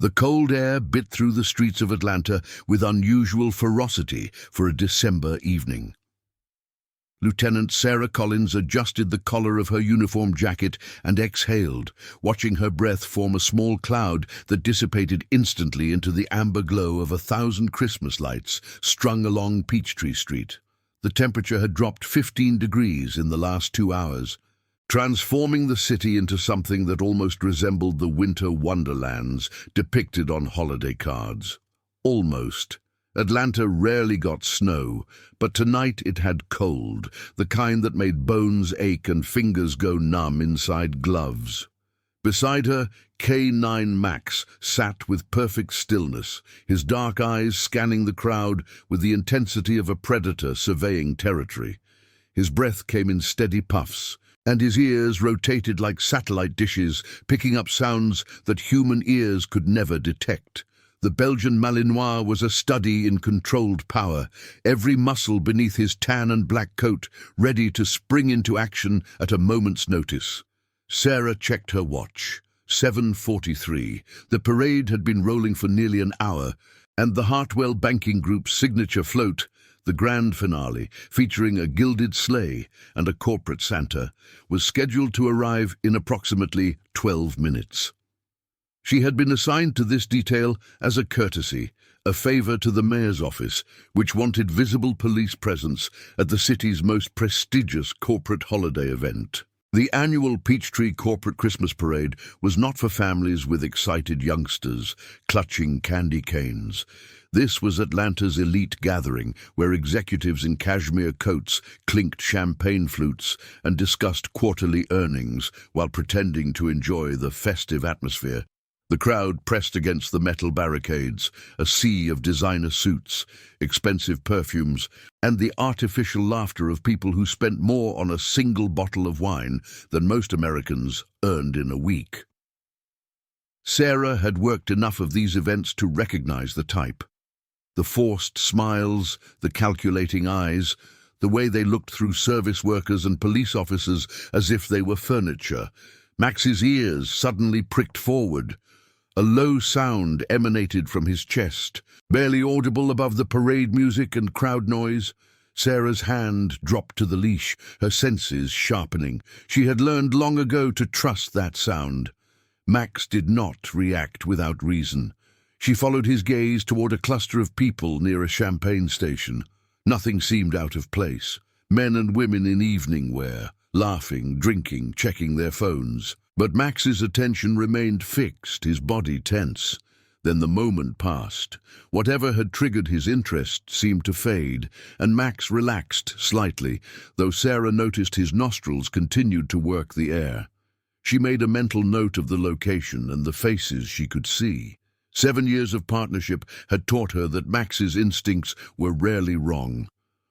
The cold air bit through the streets of Atlanta with unusual ferocity for a December evening. Lieutenant Sarah Collins adjusted the collar of her uniform jacket and exhaled, watching her breath form a small cloud that dissipated instantly into the amber glow of 1,000 Christmas lights strung along Peachtree Street. The temperature had dropped 15 degrees in the last 2 hours, transforming the city into something that almost resembled the winter wonderlands depicted on holiday cards. Almost. Atlanta rarely got snow, but tonight it had cold, the kind that made bones ache and fingers go numb inside gloves. Beside her, K-9 Max sat with perfect stillness, his dark eyes scanning the crowd with the intensity of a predator surveying territory. His breath came in steady puffs, and his ears rotated like satellite dishes, picking up sounds that human ears could never detect. The Belgian Malinois was a study in controlled power, every muscle beneath his tan and black coat ready to spring into action at a moment's notice. Sarah checked her watch. 7:43. The parade had been rolling for nearly an hour, and the Hartwell Banking Group's signature float, the grand finale, featuring a gilded sleigh and a corporate Santa, was scheduled to arrive in approximately 12 minutes. She had been assigned to this detail as a courtesy, a favor to the mayor's office, which wanted visible police presence at the city's most prestigious corporate holiday event. The annual Peachtree Corporate Christmas Parade was not for families with excited youngsters clutching candy canes. This was Atlanta's elite gathering, where executives in cashmere coats clinked champagne flutes and discussed quarterly earnings while pretending to enjoy the festive atmosphere. The crowd pressed against the metal barricades, a sea of designer suits, expensive perfumes, and the artificial laughter of people who spent more on a single bottle of wine than most Americans earned in a week. Sarah had worked enough of these events to recognize the type. The forced smiles, the calculating eyes, the way they looked through service workers and police officers as if they were furniture. Max's ears suddenly pricked forward. A low sound emanated from his chest, barely audible above the parade music and crowd noise. Sarah's hand dropped to the leash, her senses sharpening. She had learned long ago to trust that sound. Max did not react without reason. She followed his gaze toward a cluster of people near a champagne station. Nothing seemed out of place. Men and women in evening wear, laughing, drinking, checking their phones. But Max's attention remained fixed, his body tense. Then the moment passed. Whatever had triggered his interest seemed to fade, and Max relaxed slightly, though Sarah noticed his nostrils continued to work the air. She made a mental note of the location and the faces she could see. 7 years of partnership had taught her that Max's instincts were rarely wrong,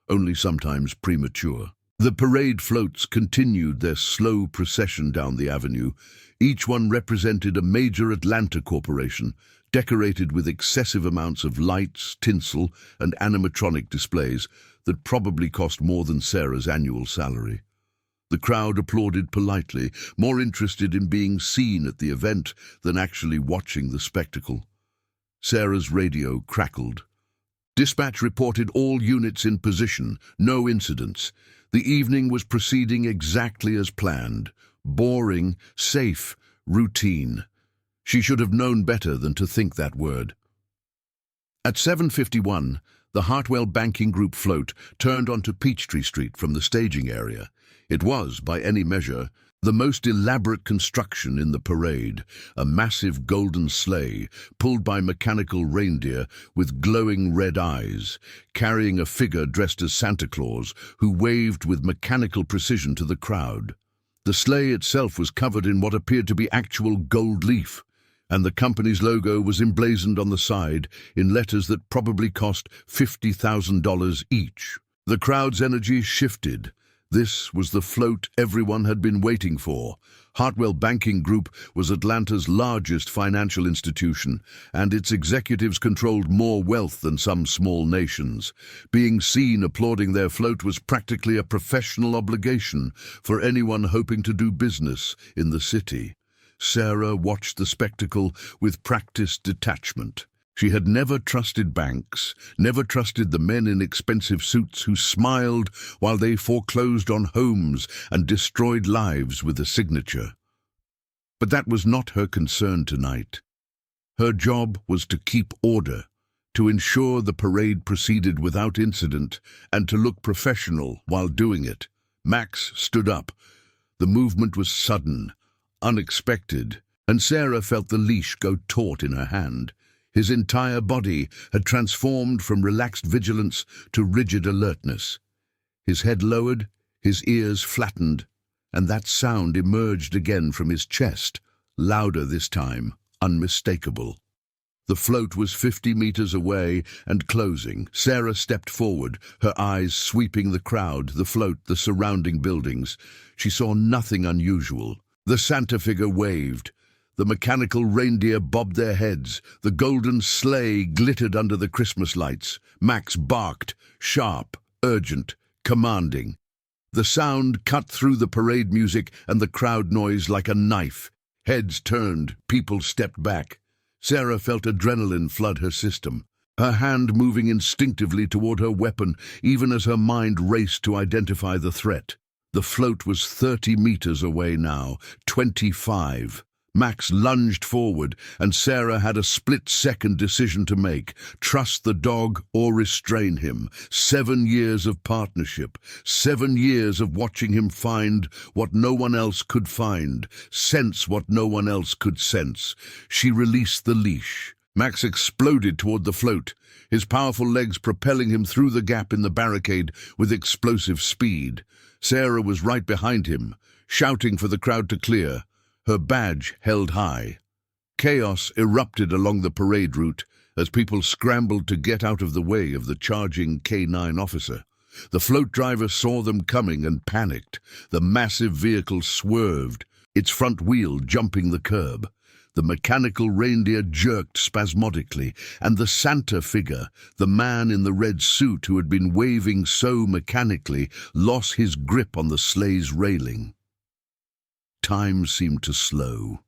only sometimes premature. The parade floats continued their slow procession down the avenue. Each one represented a major Atlanta corporation, decorated with excessive amounts of lights, tinsel, and animatronic displays that probably cost more than Sarah's annual salary. The crowd applauded politely, more interested in being seen at the event than actually watching the spectacle. Sarah's radio crackled. Dispatch reported all units in position, no incidents. The evening was proceeding exactly as planned. Boring, safe, routine. She should have known better than to think that word. At 7:51, the Hartwell Banking Group float turned onto Peachtree Street from the staging area. It was, by any measure, the most elaborate construction in the parade, a massive golden sleigh pulled by mechanical reindeer with glowing red eyes, carrying a figure dressed as Santa Claus who waved with mechanical precision to the crowd. The sleigh itself was covered in what appeared to be actual gold leaf, and the company's logo was emblazoned on the side in letters that probably cost $50,000 each. The crowd's energy shifted. This was the float everyone had been waiting for. Hartwell Banking Group was Atlanta's largest financial institution, and its executives controlled more wealth than some small nations. Being seen applauding their float was practically a professional obligation for anyone hoping to do business in the city. Sarah watched the spectacle with practiced detachment. She had never trusted banks, never trusted the men in expensive suits who smiled while they foreclosed on homes and destroyed lives with a signature. But that was not her concern tonight. Her job was to keep order, to ensure the parade proceeded without incident, and to look professional while doing it. Max stood up. The movement was sudden, unexpected, and Sarah felt the leash go taut in her hand. His entire body had transformed from relaxed vigilance to rigid alertness. His head lowered, his ears flattened, and that sound emerged again from his chest, louder this time, unmistakable. The float was 50 meters away and closing. Sarah stepped forward, her eyes sweeping the crowd, the float, the surrounding buildings. She saw nothing unusual. The Santa figure waved. The mechanical reindeer bobbed their heads. The golden sleigh glittered under the Christmas lights. Max barked, sharp, urgent, commanding. The sound cut through the parade music and the crowd noise like a knife. Heads turned, people stepped back. Sarah felt adrenaline flood her system, her hand moving instinctively toward her weapon, even as her mind raced to identify the threat. The float was 30 meters away now, 25. Max lunged forward, and Sarah had a split-second decision to make: trust the dog or restrain him. 7 years of partnership, 7 years of watching him find what no one else could find, sense what no one else could sense. She released the leash. Max exploded toward the float, his powerful legs propelling him through the gap in the barricade with explosive speed. Sarah was right behind him, shouting for the crowd to clear, her badge held high. Chaos erupted along the parade route as people scrambled to get out of the way of the charging K-9 officer. The float driver saw them coming and panicked. The massive vehicle swerved, its front wheel jumping the curb. The mechanical reindeer jerked spasmodically, and the Santa figure, the man in the red suit who had been waving so mechanically, lost his grip on the sleigh's railing. Time seemed to slow.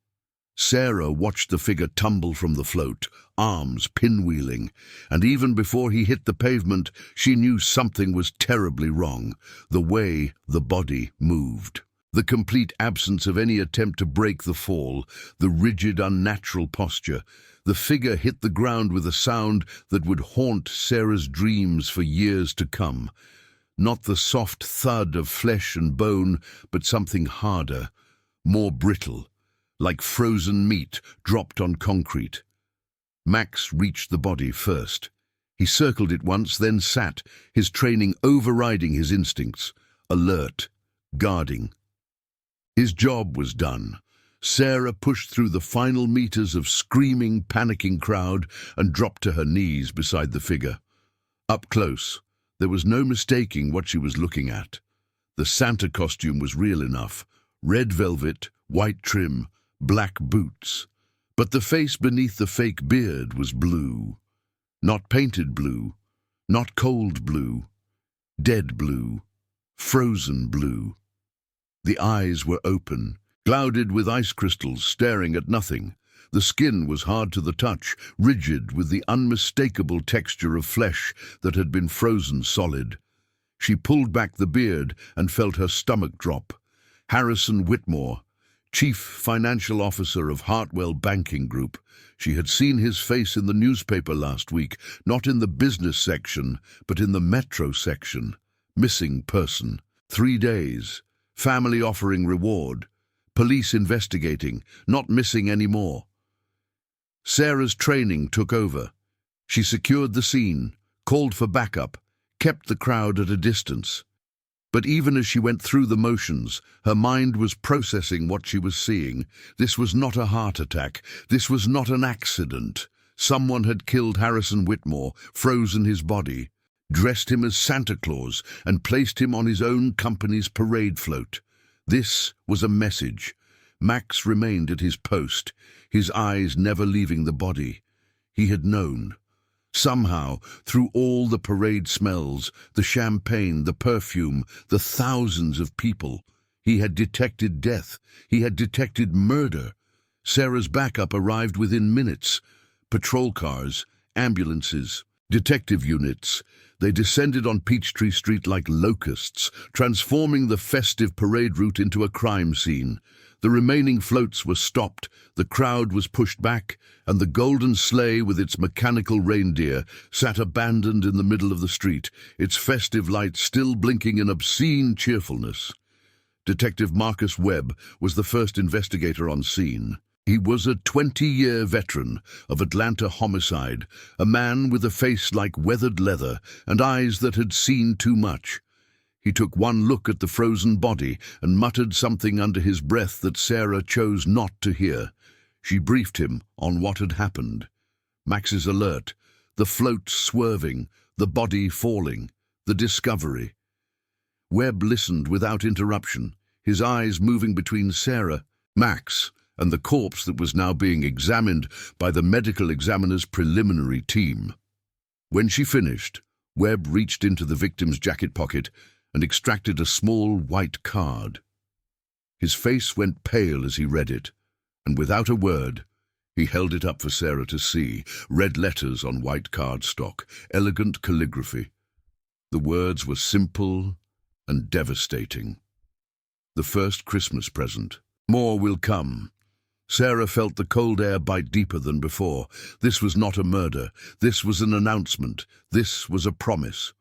Sarah watched the figure tumble from the float, arms pinwheeling, and even before he hit the pavement, she knew something was terribly wrong. The way the body moved. The complete absence of any attempt to break the fall, the rigid, unnatural posture. The figure hit the ground with a sound that would haunt Sarah's dreams for years to come. Not the soft thud of flesh and bone, but something harder, more brittle, like frozen meat dropped on concrete. Max reached the body first. He circled it once, then sat, his training overriding his instincts, alert, guarding. His job was done. Sarah pushed through the final meters of screaming, panicking crowd and dropped to her knees beside the figure. Up close, there was no mistaking what she was looking at. The Santa costume was real enough. Red velvet, white trim, black boots. But the face beneath the fake beard was blue. Not painted blue, not cold blue, dead blue, frozen blue. The eyes were open, clouded with ice crystals, staring at nothing. The skin was hard to the touch, rigid with the unmistakable texture of flesh that had been frozen solid. She pulled back the beard and felt her stomach drop. Harrison Whitmore, Chief Financial Officer of Hartwell Banking Group. She had seen his face in the newspaper last week, not in the business section, but in the metro section. Missing person. 3 days. Family offering reward. Police investigating. Not missing anymore. Sarah's training took over. She secured the scene, called for backup, kept the crowd at a distance. But even as she went through the motions, her mind was processing what she was seeing. This was not a heart attack. This was not an accident. Someone had killed Harrison Whitmore, frozen his body, dressed him as Santa Claus, and placed him on his own company's parade float. This was a message. Max remained at his post, his eyes never leaving the body. He had known. Somehow, through all the parade smells, the champagne, the perfume, the thousands of people, he had detected death, he had detected murder. Sarah's backup arrived within minutes. Patrol cars, ambulances, detective units. They descended on Peachtree Street like locusts, transforming the festive parade route into a crime scene. The remaining floats were stopped, the crowd was pushed back, and the golden sleigh with its mechanical reindeer sat abandoned in the middle of the street, its festive lights still blinking in obscene cheerfulness. Detective Marcus Webb was the first investigator on scene. He was a 20-year veteran of Atlanta homicide, a man with a face like weathered leather and eyes that had seen too much. He took one look at the frozen body and muttered something under his breath that Sarah chose not to hear. She briefed him on what had happened. Max's alert, the float swerving, the body falling, the discovery. Webb listened without interruption, his eyes moving between Sarah, Max, and the corpse that was now being examined by the medical examiner's preliminary team. When she finished, Webb reached into the victim's jacket pocket and extracted a small white card. His face went pale as he read it, and without a word, he held it up for Sarah to see, red letters on white cardstock, elegant calligraphy. The words were simple and devastating. The first Christmas present. More will come. Sarah felt the cold air bite deeper than before. This was not a murder. This was an announcement. This was a promise.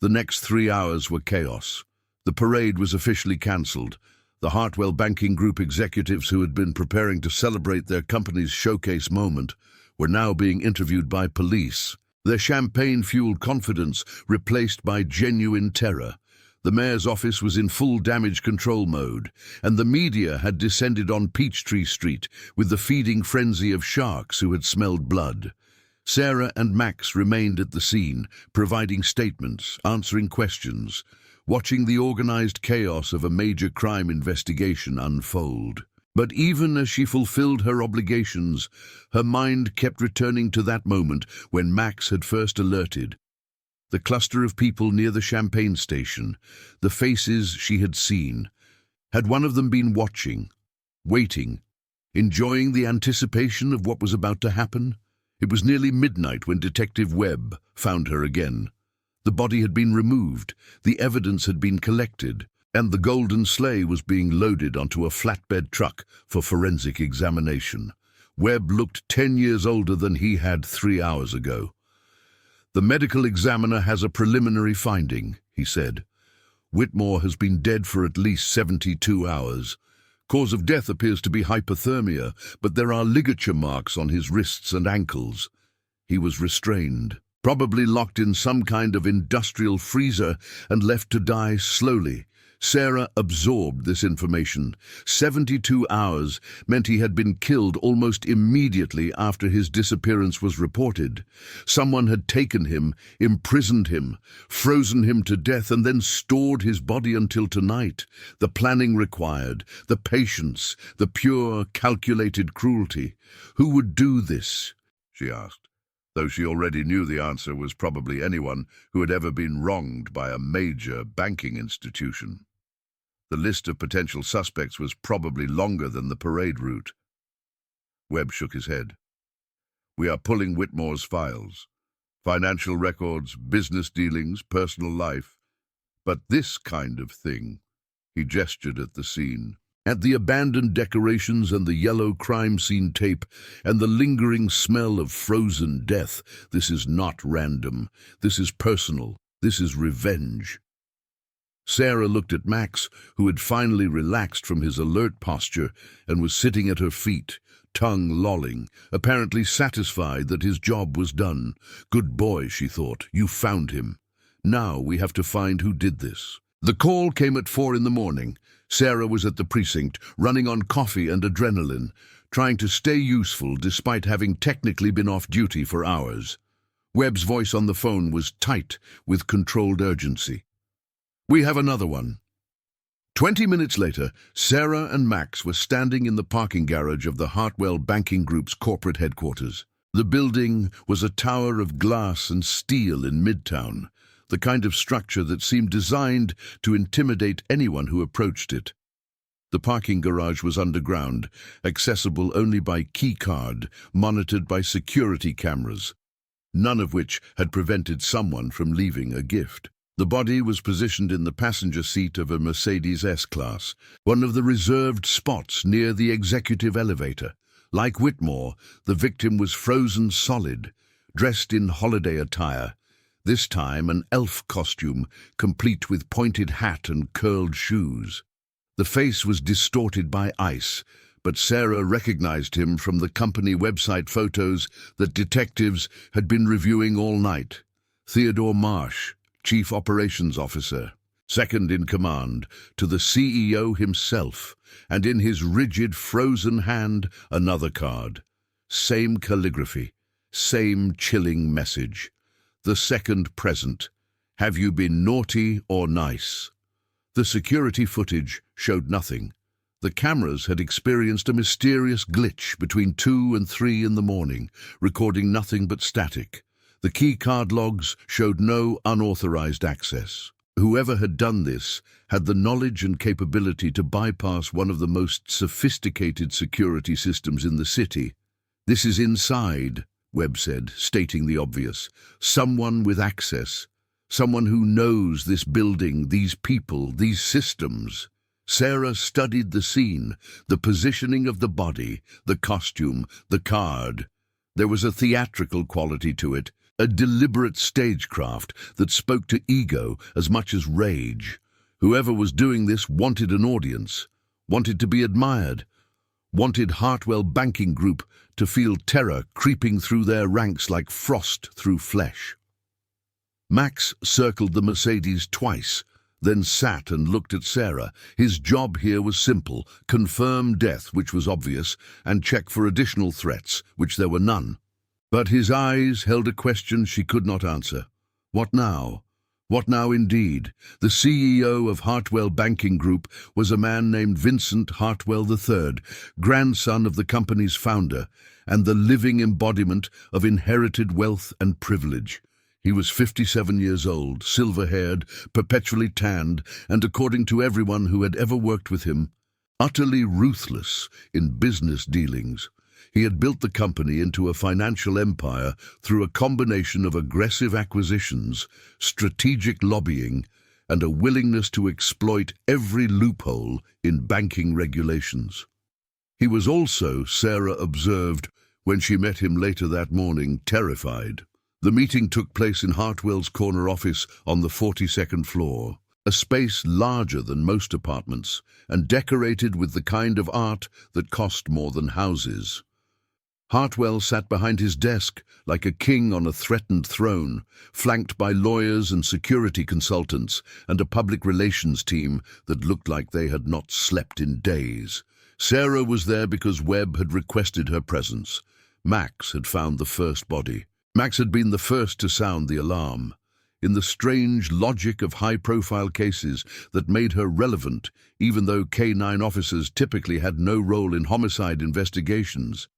The next 3 hours were chaos. The parade was officially cancelled. The Hartwell Banking Group executives who had been preparing to celebrate their company's showcase moment were now being interviewed by police, their champagne-fueled confidence replaced by genuine terror. The mayor's office was in full damage control mode, and the media had descended on Peachtree Street with the feeding frenzy of sharks who had smelled blood. Sarah and Max remained at the scene, providing statements, answering questions, watching the organized chaos of a major crime investigation unfold. But even as she fulfilled her obligations, her mind kept returning to that moment when Max had first alerted. The cluster of people near the champagne station, the faces she had seen. Had one of them been watching, waiting, enjoying the anticipation of what was about to happen? It was nearly midnight when Detective Webb found her again. The body had been removed, the evidence had been collected, and the golden sleigh was being loaded onto a flatbed truck for forensic examination. Webb looked 10 years older than he had 3 hours ago. "The medical examiner has a preliminary finding," he said. "Whitmore has been dead for at least 72 hours. Cause of death appears to be hypothermia, but there are ligature marks on his wrists and ankles. He was restrained, probably locked in some kind of industrial freezer and left to die slowly." Sarah absorbed this information. 72 hours meant he had been killed almost immediately after his disappearance was reported. Someone had taken him, imprisoned him, frozen him to death, and then stored his body until tonight. The planning required, the patience, the pure, calculated cruelty. Who would do this? She asked, though she already knew the answer was probably anyone who had ever been wronged by a major banking institution. The list of potential suspects was probably longer than the parade route. Webb shook his head. "We are pulling Whitmore's files. Financial records, business dealings, personal life. But this kind of thing," he gestured at the scene. At the abandoned decorations and the yellow crime scene tape and the lingering smell of frozen death. "This is not random. This is personal. This is revenge." Sarah looked at Max, who had finally relaxed from his alert posture and was sitting at her feet, tongue lolling, apparently satisfied that his job was done. "Good boy," she thought. "You found him. Now we have to find who did this." The call came at 4 in the morning. Sarah was at the precinct, running on coffee and adrenaline, trying to stay useful despite having technically been off duty for hours. Webb's voice on the phone was tight with controlled urgency. "We have another one." 20 minutes later, Sarah and Max were standing in the parking garage of the Hartwell Banking Group's corporate headquarters. The building was a tower of glass and steel in Midtown, the kind of structure that seemed designed to intimidate anyone who approached it. The parking garage was underground, accessible only by key card, monitored by security cameras, none of which had prevented someone from leaving a gift. The body was positioned in the passenger seat of a Mercedes S-Class, one of the reserved spots near the executive elevator. Like Whitmore, the victim was frozen solid, dressed in holiday attire, this time an elf costume, complete with pointed hat and curled shoes. The face was distorted by ice, but Sarah recognized him from the company website photos that detectives had been reviewing all night. Theodore Marsh, Chief Operations Officer, second in command to the CEO himself, and in his rigid, frozen hand, another card. Same calligraphy, same chilling message. The second present. Have you been naughty or nice? The security footage showed nothing. The cameras had experienced a mysterious glitch between 2 and 3 in the morning, recording nothing but static. The key card logs showed no unauthorized access. Whoever had done this had the knowledge and capability to bypass one of the most sophisticated security systems in the city. This is inside, Webb said, stating the obvious. Someone with access. Someone who knows this building, these people, these systems. Sarah studied the scene, the positioning of the body, the costume, the card. There was a theatrical quality to it, a deliberate stagecraft that spoke to ego as much as rage. Whoever was doing this wanted an audience, wanted to be admired, wanted Hartwell Banking Group to feel terror creeping through their ranks like frost through flesh. Max circled the Mercedes twice, then sat and looked at Sarah. His job here was simple: confirm death, which was obvious, and check for additional threats, which there were none. But his eyes held a question she could not answer. What now? What now indeed? The CEO of Hartwell Banking Group was a man named Vincent Hartwell III, grandson of the company's founder, and the living embodiment of inherited wealth and privilege. He was 57 years old, silver-haired, perpetually tanned, and according to everyone who had ever worked with him, utterly ruthless in business dealings. He had built the company into a financial empire through a combination of aggressive acquisitions, strategic lobbying, and a willingness to exploit every loophole in banking regulations. He was also, Sarah observed, when she met him later that morning, terrified. The meeting took place in Hartwell's corner office on the 42nd floor, a space larger than most apartments and decorated with the kind of art that cost more than houses. Hartwell sat behind his desk like a king on a threatened throne, flanked by lawyers and security consultants and a public relations team that looked like they had not slept in days. Sarah was there because Webb had requested her presence. Max had found the first body. Max had been the first to sound the alarm. In the strange logic of high-profile cases that made her relevant, even though K-9 officers typically had no role in homicide investigations.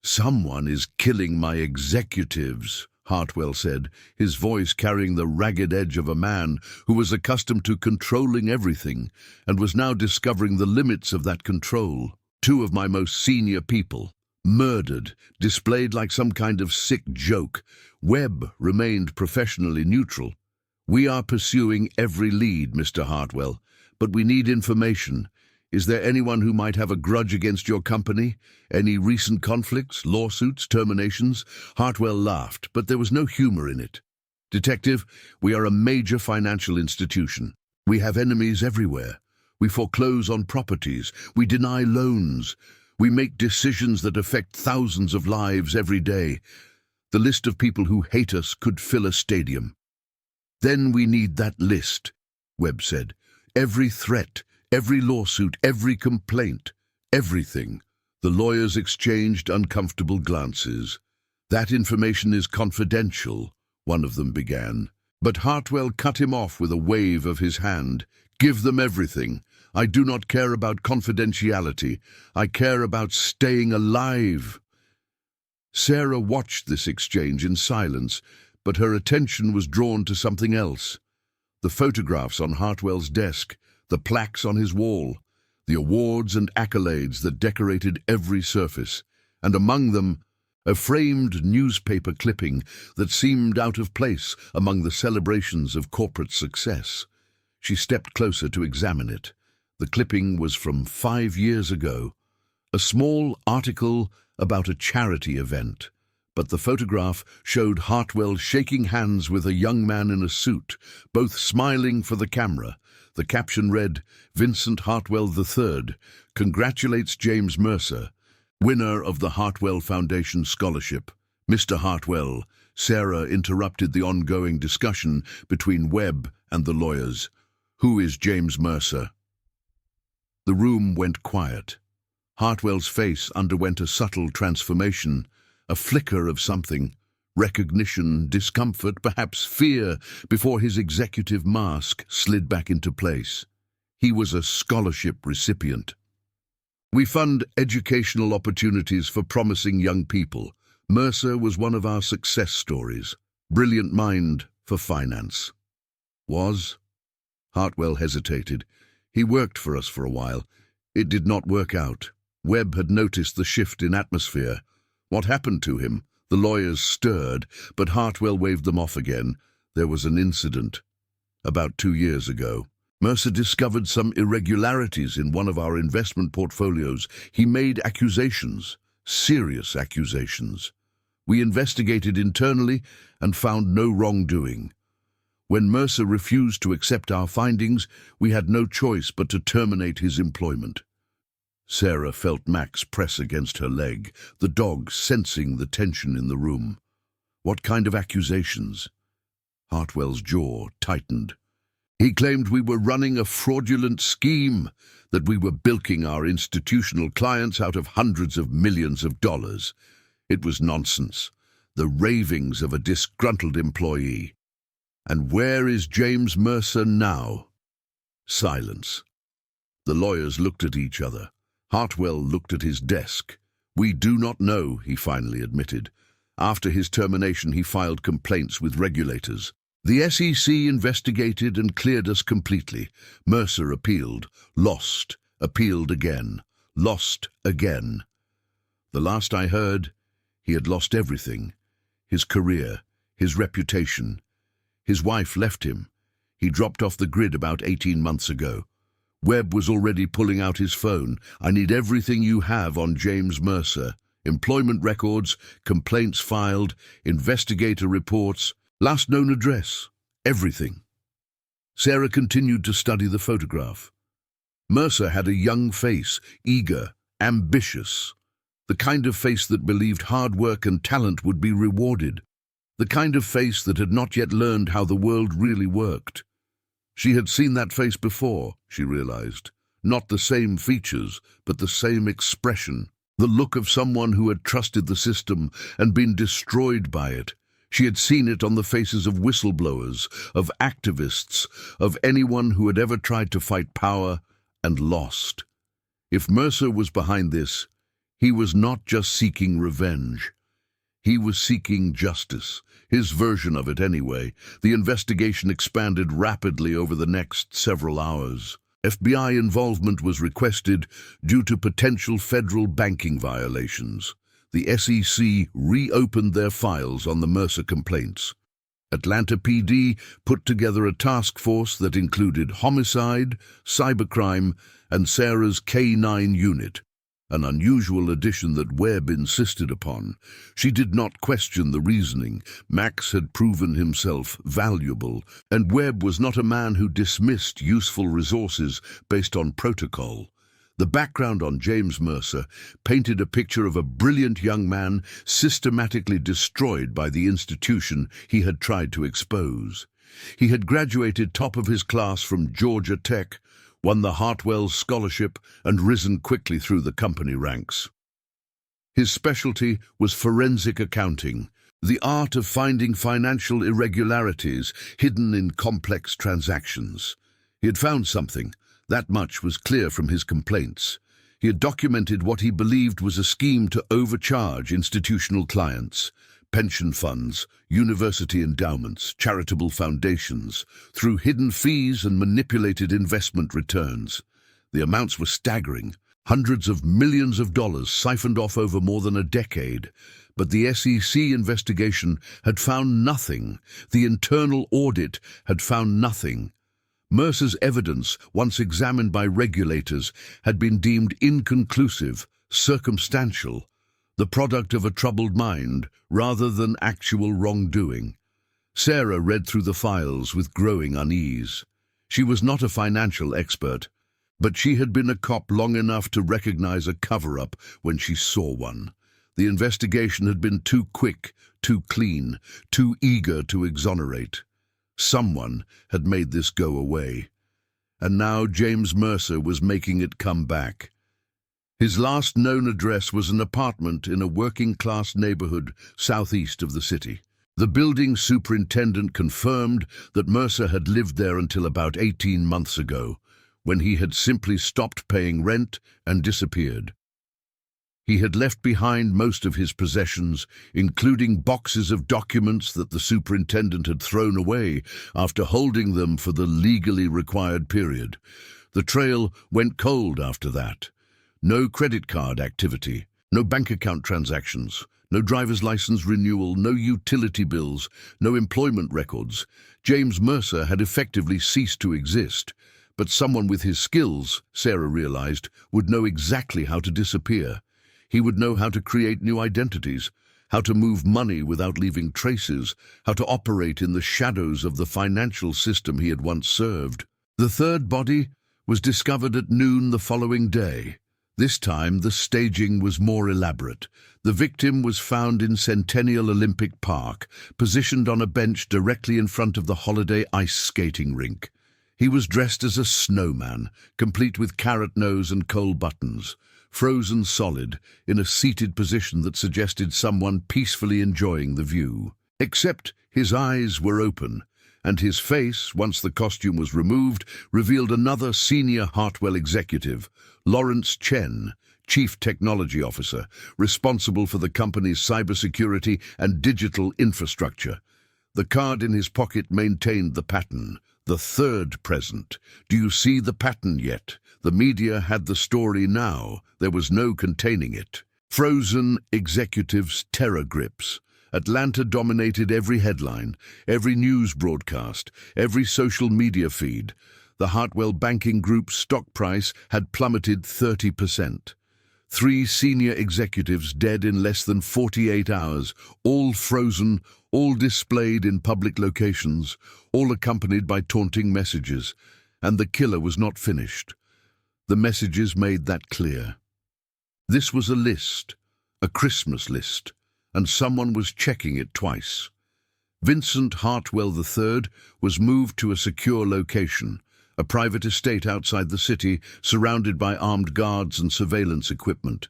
"Someone is killing my executives," Hartwell said, his voice carrying the ragged edge of a man who was accustomed to controlling everything and was now discovering the limits of that control. "Two of my most senior people. Murdered, displayed like some kind of sick joke." Webb remained professionally neutral. "We are pursuing every lead, Mr. Hartwell, but we need information. Is there anyone who might have a grudge against your company? Any recent conflicts, lawsuits, terminations?" Hartwell laughed, but there was no humor in it. "Detective, we are a major financial institution. We have enemies everywhere. We foreclose on properties. We deny loans. We make decisions that affect thousands of lives every day. The list of people who hate us could fill a stadium." "Then we need that list," Webb said. "Every threat, every lawsuit, every complaint, everything." The lawyers exchanged uncomfortable glances. "That information is confidential," one of them began. But Hartwell cut him off with a wave of his hand. "Give them everything. I do not care about confidentiality. I care about staying alive." Sarah watched this exchange in silence, but her attention was drawn to something else. The photographs on Hartwell's desk, the plaques on his wall. the awards and accolades that decorated every surface, and among them, a framed newspaper clipping that seemed out of place among the celebrations of corporate success. She stepped closer to examine it. The clipping was from 5 years ago, a small article about a charity event, but the photograph showed Hartwell shaking hands with a young man in a suit, both smiling for the camera. The caption read, "Vincent Hartwell III congratulates James Mercer, winner of the Hartwell Foundation Scholarship." "Mr. Hartwell," Sarah interrupted the ongoing discussion between Webb and the lawyers. "Who is James Mercer?" The room went quiet. Hartwell's face underwent a subtle transformation, a flicker of something, recognition, discomfort, perhaps fear, before his executive mask slid back into place. He was a scholarship recipient. "We fund educational opportunities for promising young people. Mercer was one of our success stories. Brilliant mind for finance." "Was?" Hartwell hesitated. "He worked for us for a while. It did not work out." Webb had noticed the shift in atmosphere. "What happened to him?" The lawyers stirred, but Hartwell waved them off again. "There was an incident about 2 years ago. Mercer discovered some irregularities in one of our investment portfolios. He made accusations, serious accusations. We investigated internally and found no wrongdoing. When Mercer refused to accept our findings, we had no choice but to terminate his employment." Sarah felt Max press against her leg, the dog sensing the tension in the room. "What kind of accusations?" Hartwell's jaw tightened. "He claimed we were running a fraudulent scheme, that we were bilking our institutional clients out of hundreds of millions of dollars. It was nonsense, the ravings of a disgruntled employee. And where is James Mercer now?" Silence. The lawyers looked at each other. Hartwell looked at his desk. "We do not know," he finally admitted. "After his termination, he filed complaints with regulators. The SEC investigated and cleared us completely. Mercer appealed, lost, appealed again, lost again. The last I heard, he had lost everything. His career, his reputation. His wife left him. He dropped off the grid about 18 months ago. Webb was already pulling out his phone. "I need everything you have on James Mercer. Employment records, complaints filed, investigator reports, last known address, everything." Sarah continued to study the photograph. Mercer had a young face, eager, ambitious. The kind of face that believed hard work and talent would be rewarded. The kind of face that had not yet learned how the world really worked. She had seen that face before, she realized. Not the same features, but the same expression. The look of someone who had trusted the system and been destroyed by it. She had seen it on the faces of whistleblowers, of activists, of anyone who had ever tried to fight power and lost. If Mercer was behind this, he was not just seeking revenge. He was seeking justice, his version of it anyway. The investigation expanded rapidly over the next several hours. FBI involvement was requested due to potential federal banking violations. The SEC reopened their files on the Mercer complaints. Atlanta PD put together a task force that included homicide, cybercrime, and Sarah's K-9 unit, an unusual addition that Webb insisted upon. She did not question the reasoning. Max had proven himself valuable, and Webb was not a man who dismissed useful resources based on protocol. The background on James Mercer painted a picture of a brilliant young man systematically destroyed by the institution he had tried to expose. He had graduated top of his class from Georgia Tech, won the Hartwell Scholarship, and risen quickly through the company ranks. His specialty was forensic accounting, the art of finding financial irregularities hidden in complex transactions. He had found something. That much was clear from his complaints. He had documented what he believed was a scheme to overcharge institutional clients, pension funds, university endowments, charitable foundations, through hidden fees and manipulated investment returns. The amounts were staggering, hundreds of millions of dollars siphoned off over more than a decade. But the SEC investigation had found nothing. The internal audit had found nothing. Mercer's evidence, once examined by regulators, had been deemed inconclusive, circumstantial, the product of a troubled mind rather than actual wrongdoing. Sarah read through the files with growing unease. She was not a financial expert, but she had been a cop long enough to recognize a cover-up when she saw one. The investigation had been too quick, too clean, too eager to exonerate. Someone had made this go away. And now James Mercer was making it come back. His last known address was an apartment in a working-class neighborhood southeast of the city. The building superintendent confirmed that Mercer had lived there until about 18 months ago, when he had simply stopped paying rent and disappeared. He had left behind most of his possessions, including boxes of documents that the superintendent had thrown away after holding them for the legally required period. The trail went cold after that. No credit card activity, no bank account transactions, no driver's license renewal, no utility bills, no employment records. James Mercer had effectively ceased to exist. But someone with his skills, Sarah realized, would know exactly how to disappear. He would know how to create new identities, how to move money without leaving traces, how to operate in the shadows of the financial system he had once served. The third body was discovered at noon the following day. This time the staging was more elaborate. The victim was found in Centennial Olympic Park, positioned on a bench directly in front of the holiday ice skating rink. He was dressed as a snowman, complete with carrot nose and coal buttons, frozen solid, in a seated position that suggested someone peacefully enjoying the view. Except his eyes were open, and his face, once the costume was removed, revealed another senior Hartwell executive, Lawrence Chen, Chief Technology Officer, responsible for the company's cybersecurity and digital infrastructure. The card in his pocket maintained the pattern. The third present. Do you see the pattern yet? The media had the story now. There was no containing it. Frozen executives' terror grips. Atlanta dominated every headline, every news broadcast, every social media feed. The Hartwell Banking Group's stock price had plummeted 30%. 3 senior executives dead in less than 48 hours, all frozen, all displayed in public locations, all accompanied by taunting messages. And the killer was not finished. The messages made that clear. This was a list, a Christmas list, and someone was checking it twice. Vincent Hartwell III was moved to a secure location, a private estate outside the city, surrounded by armed guards and surveillance equipment.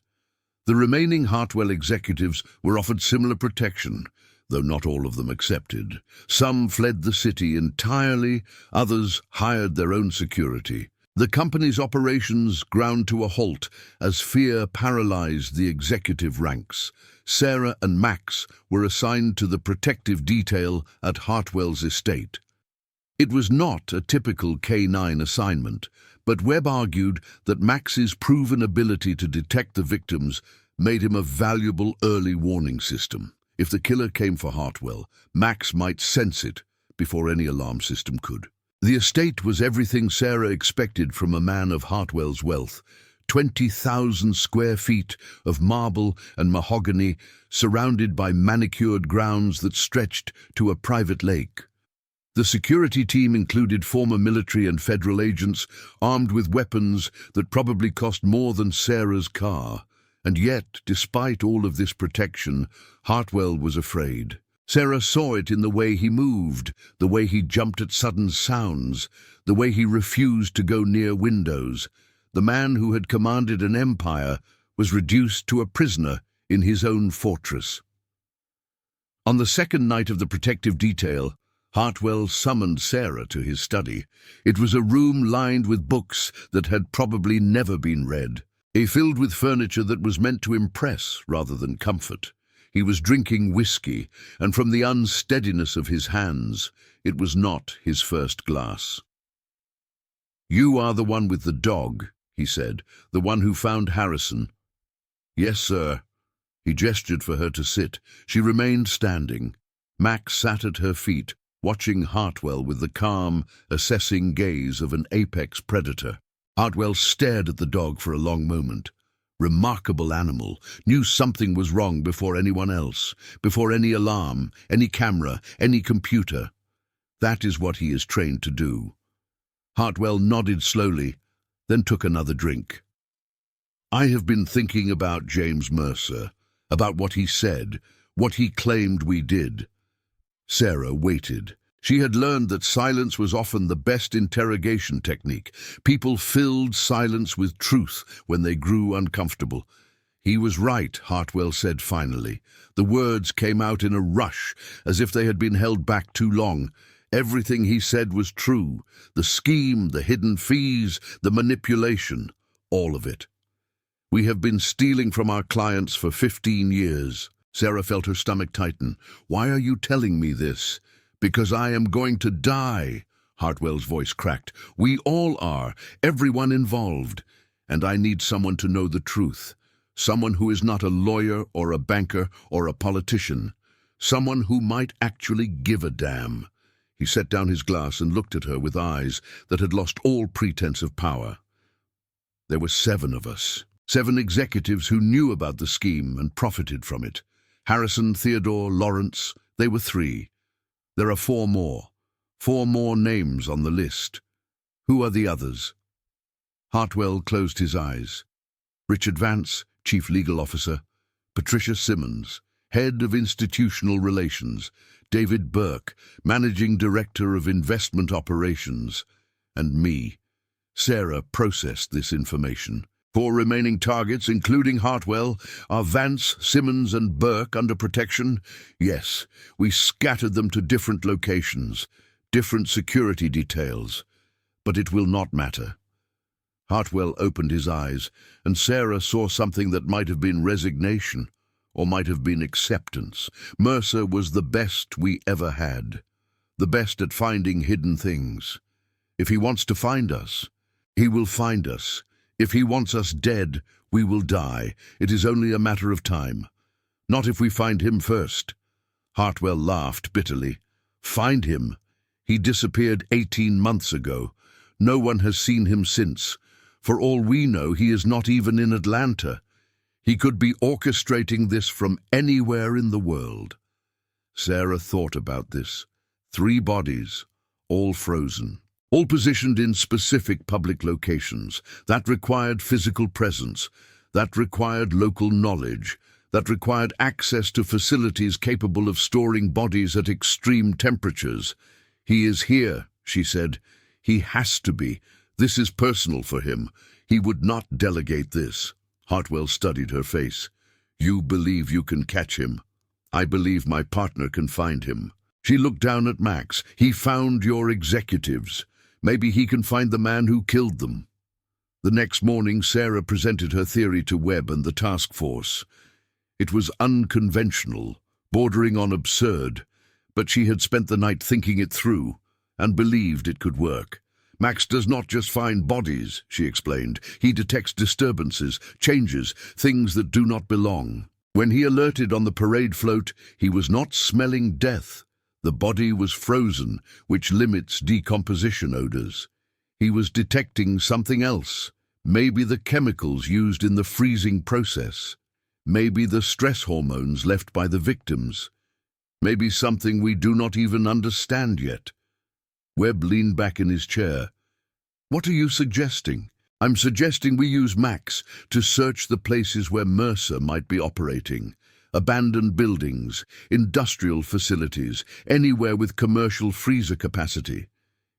The remaining Hartwell executives were offered similar protection, though not all of them accepted. Some fled the city entirely, others hired their own security. The company's operations ground to a halt as fear paralyzed the executive ranks. Sarah and Max were assigned to the protective detail at Hartwell's estate. It was not a typical K-9 assignment, but Webb argued that Max's proven ability to detect the victims made him a valuable early warning system. If the killer came for Hartwell, Max might sense it before any alarm system could. The estate was everything Sarah expected from a man of Hartwell's wealth. 20,000 square feet of marble and mahogany, surrounded by manicured grounds that stretched to a private lake. The security team included former military and federal agents armed with weapons that probably cost more than Sarah's car. And yet, despite all of this protection, Hartwell was afraid. Sarah saw it in the way he moved, the way he jumped at sudden sounds, the way he refused to go near windows. The man who had commanded an empire was reduced to a prisoner in his own fortress. On the second night of the protective detail, Hartwell summoned Sarah to his study. It was a room lined with books that had probably never been read, filled with furniture that was meant to impress rather than comfort. He was drinking whiskey, and from the unsteadiness of his hands, it was not his first glass. "You are the one with the dog," he said. "The one who found Harrison?" "Yes, sir." He gestured for her to sit. She remained standing. Max sat at her feet, watching Hartwell with the calm, assessing gaze of an apex predator. Hartwell stared at the dog for a long moment. Remarkable animal, knew something was wrong before anyone else, before any alarm, any camera, any computer. That is what he is trained to do. Hartwell nodded slowly, then took another drink. "I have been thinking about James Mercer, about what he said, what he claimed we did." Sarah waited. She had learned that silence was often the best interrogation technique. People filled silence with truth when they grew uncomfortable. "He was right," Hartwell said finally. The words came out in a rush, as if they had been held back too long. Everything he said was true. The scheme, the hidden fees, the manipulation, all of it. "We have been stealing from our clients for 15 years. Sarah felt her stomach tighten. "Why are you telling me this?" "Because I am going to die," Hartwell's voice cracked. "We all are, everyone involved. And I need someone to know the truth. Someone who is not a lawyer or a banker or a politician. Someone who might actually give a damn." He set down his glass and looked at her with eyes that had lost all pretense of power. "There were 7 of us. 7 executives who knew about the scheme and profited from it. Harrison, Theodore, Lawrence, they were 3. There are 4 more. 4 more names on the list. Who are the others?" Hartwell closed his eyes. Richard Vance, Chief Legal Officer. Patricia Simmons, Head of Institutional Relations. David Burke, Managing Director of Investment Operations. And me. Sarah processed this information. 4 remaining targets, including Hartwell, are Vance, Simmons, and Burke under protection? Yes, we scattered them to different locations, different security details. But it will not matter. Hartwell opened his eyes, and Sarah saw something that might have been resignation, or might have been acceptance. Mercer was the best we ever had, the best at finding hidden things. If he wants to find us, he will find us. If he wants us dead, we will die. It is only a matter of time. Not if we find him first." Hartwell laughed bitterly. "Find him? He disappeared 18 months ago. No one has seen him since. For all we know, he is not even in Atlanta. He could be orchestrating this from anywhere in the world." Sarah thought about this. 3 bodies, all frozen. All positioned in specific public locations. That required physical presence. That required local knowledge. That required access to facilities capable of storing bodies at extreme temperatures. "He is here," she said. "He has to be. This is personal for him. He would not delegate this." Hartwell studied her face. "You believe you can catch him. I believe my partner can find him." She looked down at Max. "He found your executives. Maybe he can find the man who killed them." The next morning, Sarah presented her theory to Webb and the task force. It was unconventional, bordering on absurd, but she had spent the night thinking it through and believed it could work. "Max does not just find bodies," she explained. "He detects disturbances, changes, things that do not belong. When he alerted on the parade float, he was not smelling death. The body was frozen, which limits decomposition odors. He was detecting something else. Maybe the chemicals used in the freezing process. Maybe the stress hormones left by the victims. Maybe something we do not even understand yet." Webb leaned back in his chair. "What are you suggesting?" "I'm suggesting we use Max to search the places where Mercer might be operating. Abandoned buildings, industrial facilities, anywhere with commercial freezer capacity.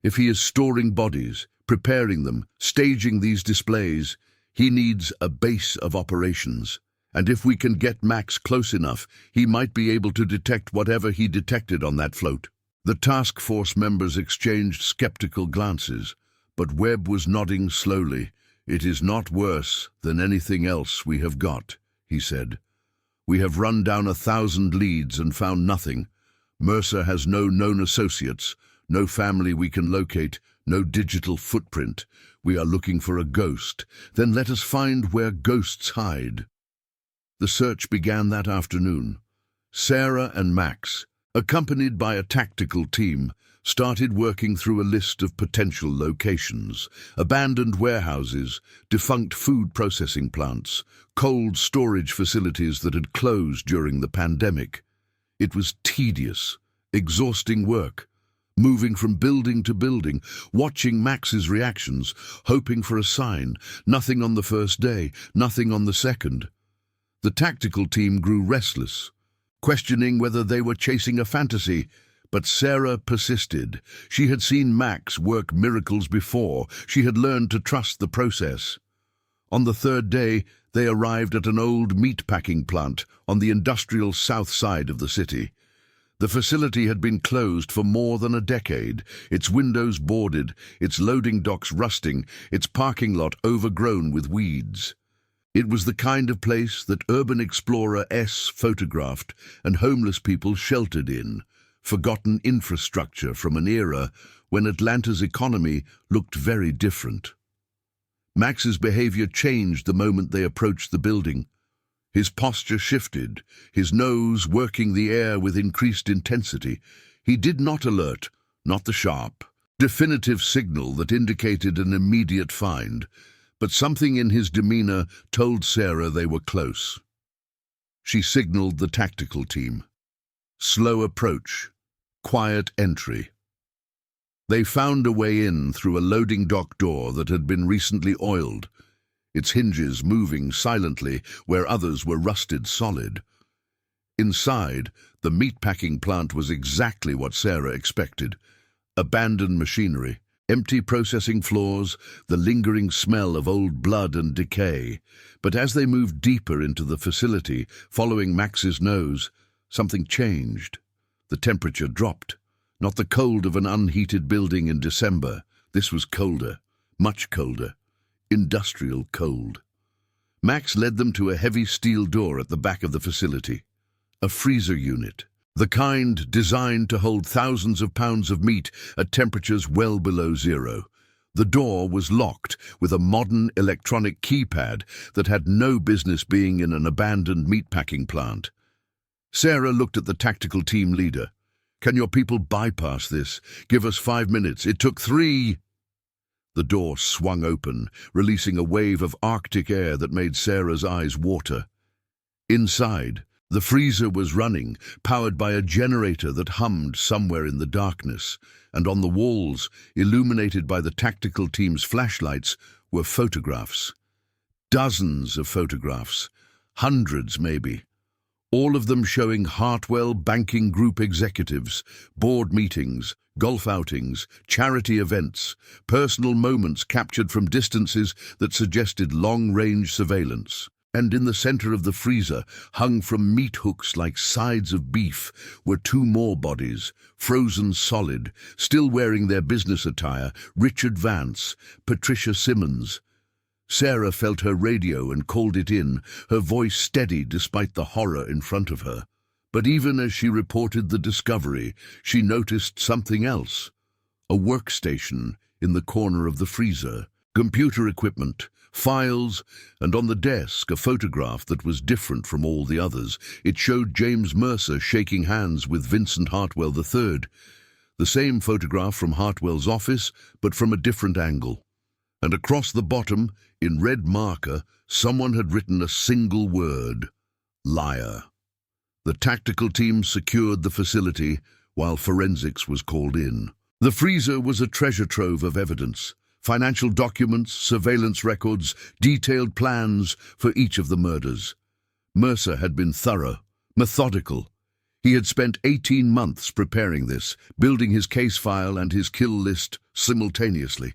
If he is storing bodies, preparing them, staging these displays, he needs a base of operations. And if we can get Max close enough, he might be able to detect whatever he detected on that float." The task force members exchanged skeptical glances, but Webb was nodding slowly. "It is not worse than anything else we have got," he said. "We have run down 1,000 leads and found nothing. Mercer has no known associates, no family we can locate, no digital footprint. We are looking for a ghost. Then let us find where ghosts hide. The search began that afternoon. Sarah and Max, accompanied by a tactical team, started working through a list of potential locations: abandoned warehouses, defunct food processing plants, cold storage facilities that had closed during the pandemic. It was tedious, exhausting work, moving from building to building, watching Max's reactions, hoping for a sign. Nothing on the first day, nothing on the second. The tactical team grew restless, questioning whether they were chasing a fantasy. But Sarah persisted. She had seen Max work miracles before. She had learned to trust the process. On the third day, they arrived at an old meatpacking plant on the industrial south side of the city. The facility had been closed for more than a decade, its windows boarded, its loading docks rusting, its parking lot overgrown with weeds. It was the kind of place that urban explorer S photographed and homeless people sheltered in, forgotten infrastructure from an era when Atlanta's economy looked very different. Max's behavior changed the moment they approached the building. His posture shifted, his nose working the air with increased intensity. He did not alert, not the sharp, definitive signal that indicated an immediate find, but something in his demeanor told Sarah they were close. She signaled the tactical team. Slow approach, quiet entry. They found a way in through a loading dock door that had been recently oiled, its hinges moving silently where others were rusted solid. Inside, the meatpacking plant was exactly what Sarah expected. Abandoned machinery, empty processing floors, the lingering smell of old blood and decay. But as they moved deeper into the facility, following Max's nose, something changed. The temperature dropped. Not the cold of an unheated building in December. This was colder, much colder. Industrial cold. Max led them to a heavy steel door at the back of the facility. A freezer unit. The kind designed to hold thousands of pounds of meat at temperatures well below zero. The door was locked with a modern electronic keypad that had no business being in an abandoned meatpacking plant. Sarah looked at the tactical team leader. "Can your people bypass this? Give us 5 minutes. It took 3." The door swung open, releasing a wave of Arctic air that made Sarah's eyes water. Inside, the freezer was running, powered by a generator that hummed somewhere in the darkness, and on the walls, illuminated by the tactical team's flashlights, were photographs. Dozens of photographs, hundreds maybe, all of them showing Hartwell Banking Group executives, board meetings, golf outings, charity events, personal moments captured from distances that suggested long-range surveillance. And in the center of the freezer, hung from meat hooks like sides of beef, were 2 more bodies, frozen solid, still wearing their business attire: Richard Vance, Patricia Simmons. Sarah felt her radio and called it in, her voice steady despite the horror in front of her. But even as she reported the discovery, she noticed something else. A workstation in the corner of the freezer, computer equipment, files, and on the desk a photograph that was different from all the others. It showed James Mercer shaking hands with Vincent Hartwell III. The same photograph from Hartwell's office, but from a different angle. And across the bottom, in red marker, someone had written a single word: liar. The tactical team secured the facility while forensics was called in. The freezer was a treasure trove of evidence: financial documents, surveillance records, detailed plans for each of the murders. Mercer had been thorough, methodical. He had spent 18 months preparing this, building his case file and his kill list simultaneously.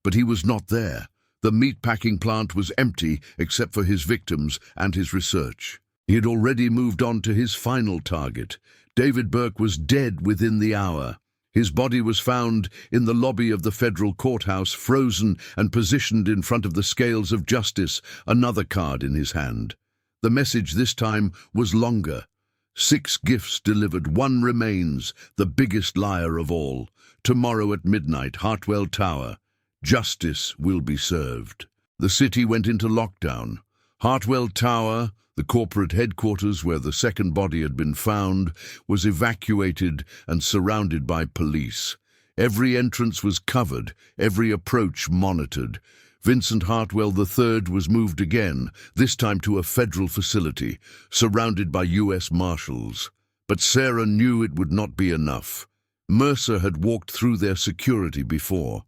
But he was not there. The meatpacking plant was empty except for his victims and his research. He had already moved on to his final target. David Burke was dead within the hour. His body was found in the lobby of the federal courthouse, frozen and positioned in front of the scales of justice, another card in his hand. The message this time was longer. 6 gifts delivered, 1 remains, the biggest liar of all. Tomorrow at midnight, Hartwell Tower. Justice will be served. The city went into lockdown. Hartwell Tower, the corporate headquarters where the second body had been found, was evacuated and surrounded by police. Every entrance was covered, every approach monitored. Vincent Hartwell III was moved again, this time to a federal facility, surrounded by U.S. Marshals. But Sarah knew it would not be enough. Mercer had walked through their security before.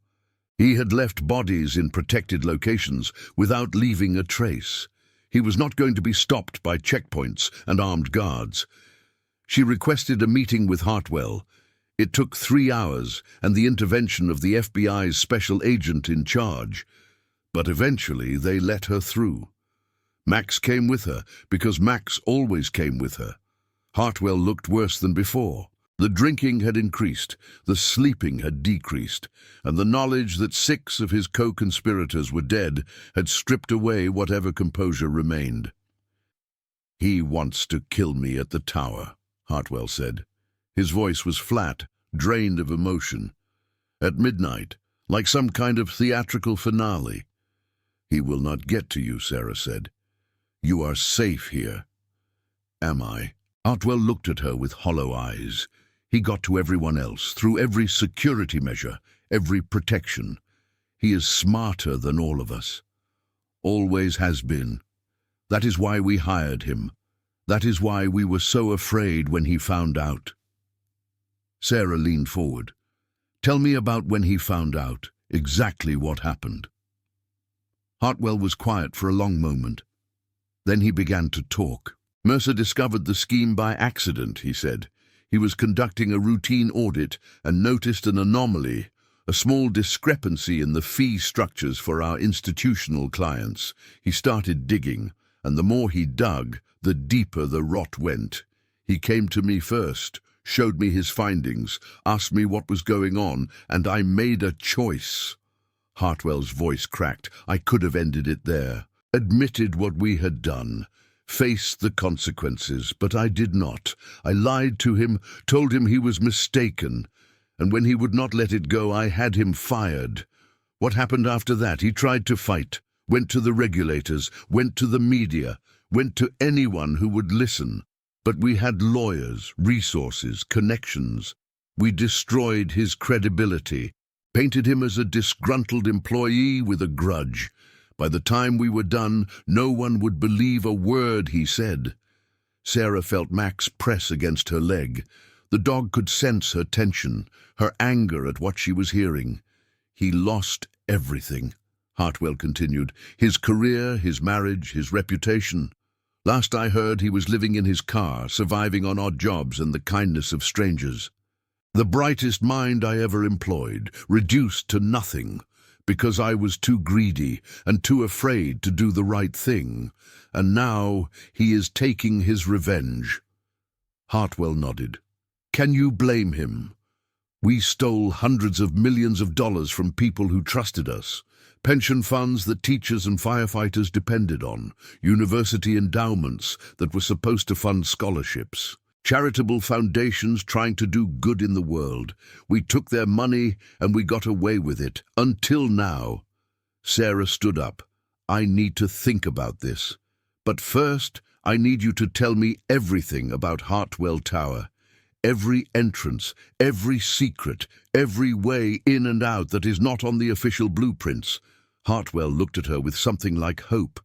He had left bodies in protected locations without leaving a trace. He was not going to be stopped by checkpoints and armed guards. She requested a meeting with Hartwell. It took 3 hours and the intervention of the FBI's special agent in charge. But eventually they let her through. Max came with her, because Max always came with her. Hartwell looked worse than before. The drinking had increased, the sleeping had decreased, and the knowledge that 6 of his co-conspirators were dead had stripped away whatever composure remained. "He wants to kill me at the tower," Hartwell said. His voice was flat, drained of emotion. "At midnight, like some kind of theatrical finale." "He will not get to you," Sarah said. "You are safe here." "Am I?" Hartwell looked at her with hollow eyes. He got to everyone else, through every security measure, every protection. He is smarter than all of us. Always has been. That is why we hired him. That is why we were so afraid when he found out. Sarah leaned forward. "Tell me about when he found out, exactly what happened." Hartwell was quiet for a long moment. Then he began to talk. "Mercer discovered the scheme by accident," he said. "He was conducting a routine audit and noticed an anomaly, a small discrepancy in the fee structures for our institutional clients. He started digging, and the more he dug, the deeper the rot went. He came to me first, showed me his findings, asked me what was going on, and I made a choice." Hartwell's voice cracked. "I could have ended it there, admitted what we had done, faced the consequences, but I did not. I lied to him, told him he was mistaken, and when he would not let it go, I had him fired. What happened after that? He tried to fight, went to the regulators, went to the media, went to anyone who would listen. But we had lawyers, resources, connections. We destroyed his credibility, painted him as a disgruntled employee with a grudge. By the time we were done, no one would believe a word he said." Sarah felt Max press against her leg. The dog could sense her tension, her anger at what she was hearing. "He lost everything," Hartwell continued. "His career, his marriage, his reputation. Last I heard, he was living in his car, surviving on odd jobs and the kindness of strangers. The brightest mind I ever employed, reduced to nothing, because I was too greedy and too afraid to do the right thing. And now he is taking his revenge." Hartwell nodded. "Can you blame him? We stole hundreds of millions of dollars from people who trusted us. Pension funds that teachers and firefighters depended on. University endowments that were supposed to fund scholarships. Charitable foundations trying to do good in the world. We took their money and we got away with it, until now." Sarah stood up. "I need to think about this. But first, I need you to tell me everything about Hartwell Tower. Every entrance, every secret, every way in and out that is not on the official blueprints." Hartwell looked at her with something like hope.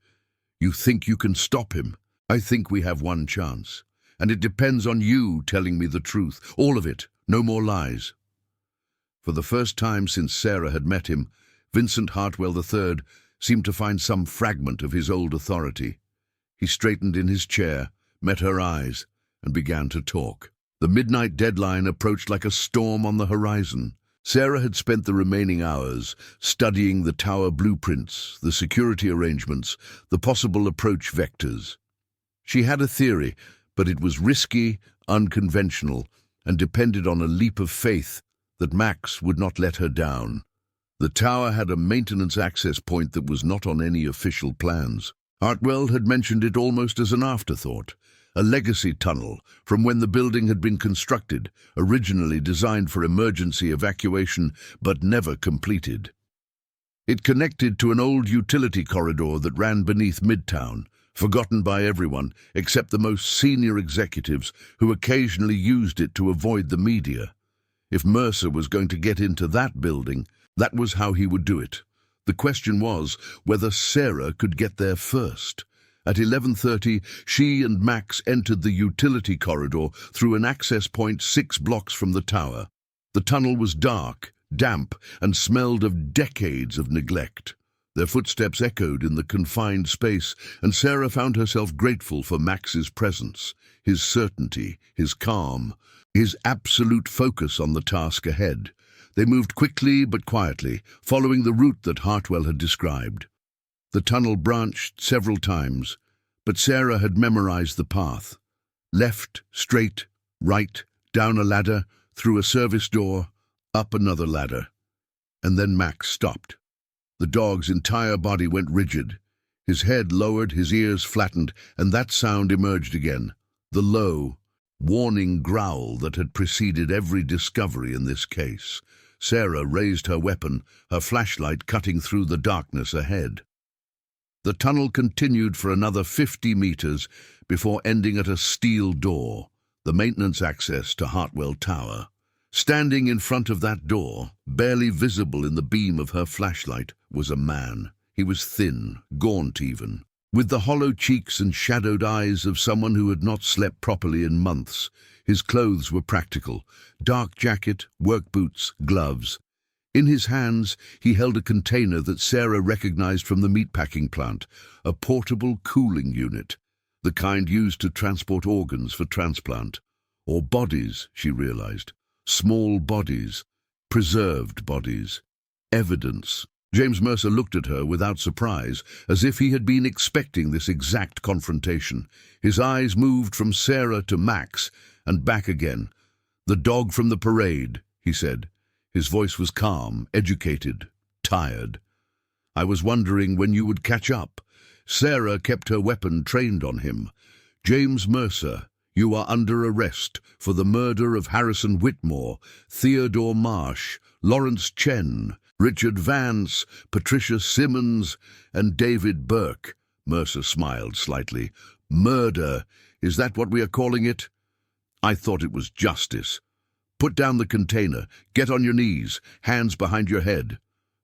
"You think you can stop him? I think we have one chance. And it depends on you telling me the truth, all of it, no more lies." For the first time since Sarah had met him, Vincent Hartwell III seemed to find some fragment of his old authority. He straightened in his chair, met her eyes, and began to talk. The midnight deadline approached like a storm on the horizon. Sarah had spent the remaining hours studying the tower blueprints, the security arrangements, the possible approach vectors. She had a theory, but it was risky, unconventional, and depended on a leap of faith that Max would not let her down. The tower had a maintenance access point that was not on any official plans. Hartwell had mentioned it almost as an afterthought, a legacy tunnel from when the building had been constructed, originally designed for emergency evacuation but never completed. It connected to an old utility corridor that ran beneath Midtown, forgotten by everyone except the most senior executives who occasionally used it to avoid the media. If Mercer was going to get into that building, that was how he would do it. The question was whether Sarah could get there first. At 11:30, she and Max entered the utility corridor through an access point 6 blocks from the tower. The tunnel was dark, damp, and smelled of decades of neglect. Their footsteps echoed in the confined space, and Sarah found herself grateful for Max's presence, his certainty, his calm, his absolute focus on the task ahead. They moved quickly but quietly, following the route that Hartwell had described. The tunnel branched several times, but Sarah had memorized the path. Left, straight, right, down a ladder, through a service door, up another ladder. And then Max stopped. The dog's entire body went rigid. His head lowered, his ears flattened, and that sound emerged again. The low, warning growl that had preceded every discovery in this case. Sarah raised her weapon, her flashlight cutting through the darkness ahead. The tunnel continued for another 50 meters before ending at a steel door, the maintenance access to Hartwell Tower. Standing in front of that door, barely visible in the beam of her flashlight, was a man. He was thin, gaunt even, with the hollow cheeks and shadowed eyes of someone who had not slept properly in months. His clothes were practical: dark jacket, work boots, gloves. In his hands, he held a container that Sarah recognized from the meatpacking plant, a portable cooling unit, the kind used to transport organs for transplant. Or bodies, she realized. Small bodies, preserved bodies, evidence. James Mercer looked at her without surprise, as if he had been expecting this exact confrontation. His eyes moved from Sarah to Max and back again. "The dog from the parade," he said. His voice was calm, educated, tired. "I was wondering when you would catch up." Sarah kept her weapon trained on him. "James Mercer, you are under arrest for the murder of Harrison Whitmore, Theodore Marsh, Lawrence Chen, Richard Vance, Patricia Simmons, and David Burke." Mercer smiled slightly. "Murder, is that what we are calling it? I thought it was justice. Put down the container, get on your knees, hands behind your head."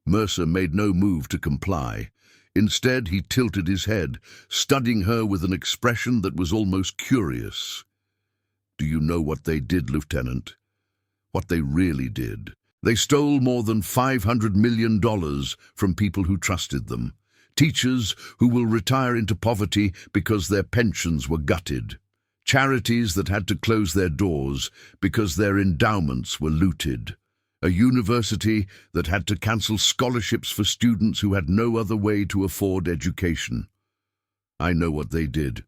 Mercer made no move to comply. Instead, he tilted his head, studying her with an expression that was almost curious. "Do you know what they did, Lieutenant? What they really did? They stole more than $500 million from people who trusted them. Teachers who will retire into poverty because their pensions were gutted. Charities that had to close their doors because their endowments were looted. A university that had to cancel scholarships for students who had no other way to afford education. I know what they did."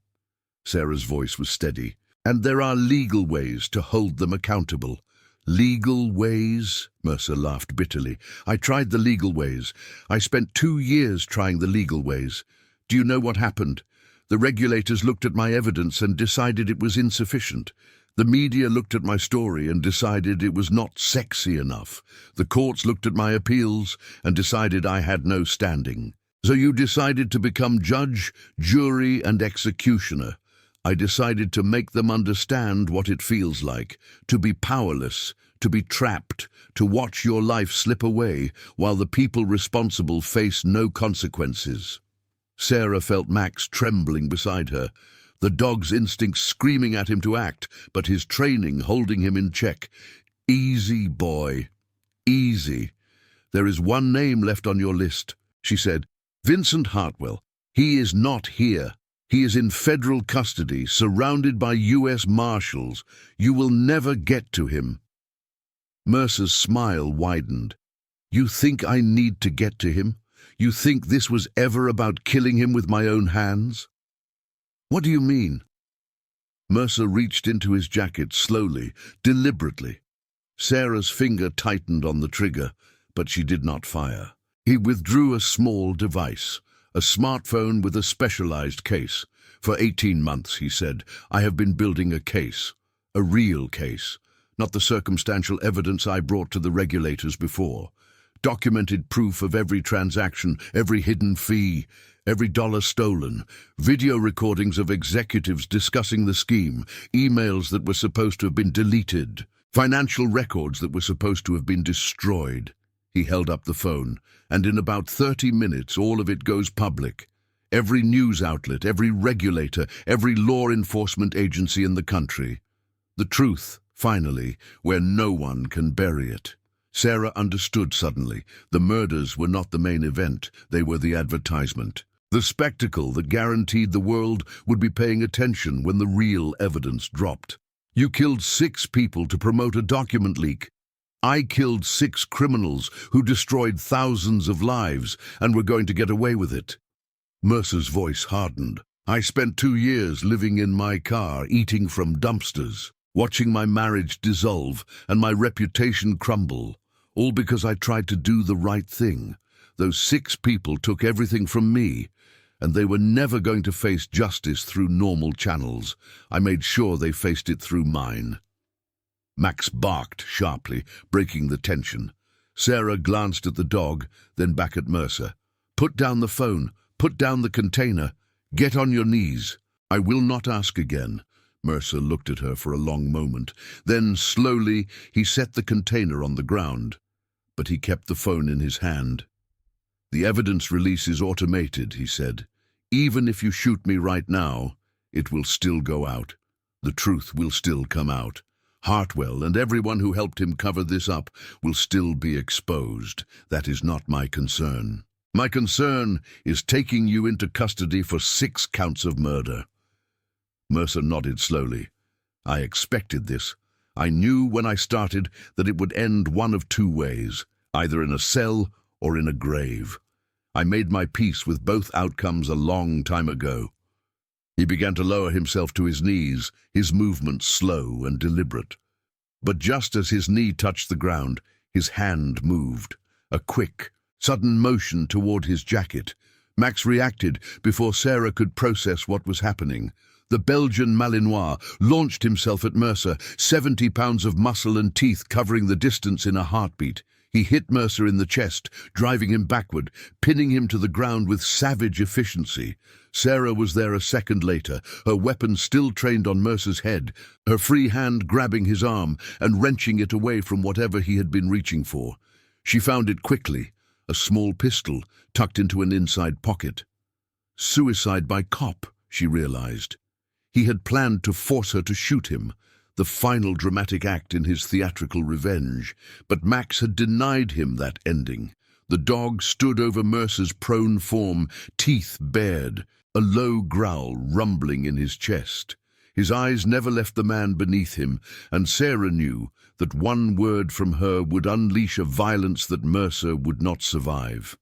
Sarah's voice was steady. "And there are legal ways to hold them accountable." "Legal ways?" Mercer laughed bitterly. "I tried the legal ways. I spent 2 years trying the legal ways. Do you know what happened? The regulators looked at my evidence and decided it was insufficient. The media looked at my story and decided it was not sexy enough. The courts looked at my appeals and decided I had no standing. So you decided to become judge, jury, and executioner. I decided to make them understand what it feels like, to be powerless, to be trapped, to watch your life slip away while the people responsible face no consequences." Sarah felt Max trembling beside her, the dog's instincts screaming at him to act, but his training holding him in check. "Easy, boy. Easy. There is one name left on your list," she said. "Vincent Hartwell. He is not here. He is in federal custody, surrounded by U.S. Marshals. You will never get to him." Mercer's smile widened. "You think I need to get to him? You think this was ever about killing him with my own hands?" "What do you mean?" Mercer reached into his jacket slowly, deliberately. Sarah's finger tightened on the trigger, but she did not fire. He withdrew a small device, a smartphone with a specialized case. "For 18 months, he said, I have been building a case. A real case. Not the circumstantial evidence I brought to the regulators before. documented proof of every transaction, every hidden fee, every dollar stolen, video recordings of executives discussing the scheme, emails that were supposed to have been deleted, financial records that were supposed to have been destroyed. He held up the phone, and in about 30 minutes all of it goes public. Every news outlet, every regulator, every law enforcement agency in the country. The truth, finally, where no one can bury it. Sarah understood suddenly. The murders were not the main event, they were the advertisement. The spectacle that guaranteed the world would be paying attention when the real evidence dropped. You killed 6 people to promote a document leak. I killed 6 criminals who destroyed thousands of lives and were going to get away with it. Mercer's voice hardened. I spent 2 years living in my car, eating from dumpsters, watching my marriage dissolve and my reputation crumble, all because I tried to do the right thing. Those 6 people took everything from me, and they were never going to face justice through normal channels. I made sure they faced it through mine. Max barked sharply, breaking the tension. Sarah glanced at the dog, then back at Mercer. Put down the phone. Put down the container. Get on your knees. I will not ask again. Mercer looked at her for a long moment. Then, slowly, he set the container on the ground. But he kept the phone in his hand. The evidence release is automated, he said. Even if you shoot me right now, it will still go out. The truth will still come out. Hartwell and everyone who helped him cover this up will still be exposed. That is not my concern. My concern is taking you into custody for 6 counts of murder. Mercer nodded slowly. I expected this. I knew when I started that it would end one of 2 ways, either in a cell or in a grave. I made my peace with both outcomes a long time ago. He began to lower himself to his knees, his movements slow and deliberate. But just as his knee touched the ground, his hand moved, a quick, sudden motion toward his jacket. Max reacted before Sarah could process what was happening. The Belgian Malinois launched himself at Mercer, 70 pounds of muscle and teeth covering the distance in a heartbeat. He hit Mercer in the chest, driving him backward, pinning him to the ground with savage efficiency. Sarah was there a second later, her weapon still trained on Mercer's head, her free hand grabbing his arm and wrenching it away from whatever he had been reaching for. She found it quickly, a small pistol tucked into an inside pocket. Suicide by cop, she realized. He had planned to force her to shoot him, the final dramatic act in his theatrical revenge, but Max had denied him that ending. The dog stood over Mercer's prone form, teeth bared, a low growl rumbling in his chest. His eyes never left the man beneath him, and Sarah knew that one word from her would unleash a violence that Mercer would not survive.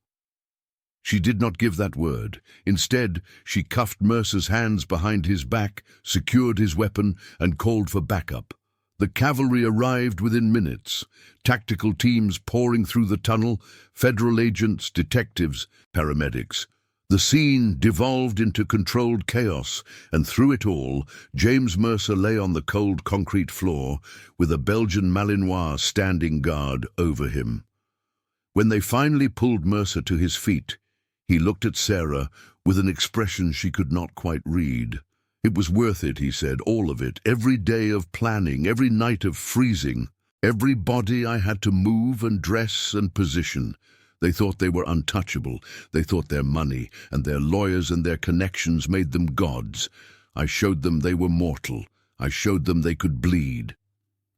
She did not give that word. Instead, she cuffed Mercer's hands behind his back, secured his weapon, and called for backup. The cavalry arrived within minutes, tactical teams pouring through the tunnel, federal agents, detectives, paramedics. The scene devolved into controlled chaos, and through it all, James Mercer lay on the cold concrete floor, with a Belgian Malinois standing guard over him. When they finally pulled Mercer to his feet, he looked at Sarah with an expression she could not quite read. It was worth it, he said, all of it, every day of planning, every night of freezing, every body I had to move and dress and position. They thought they were untouchable. They thought their money and their lawyers and their connections made them gods. I showed them they were mortal. I showed them they could bleed.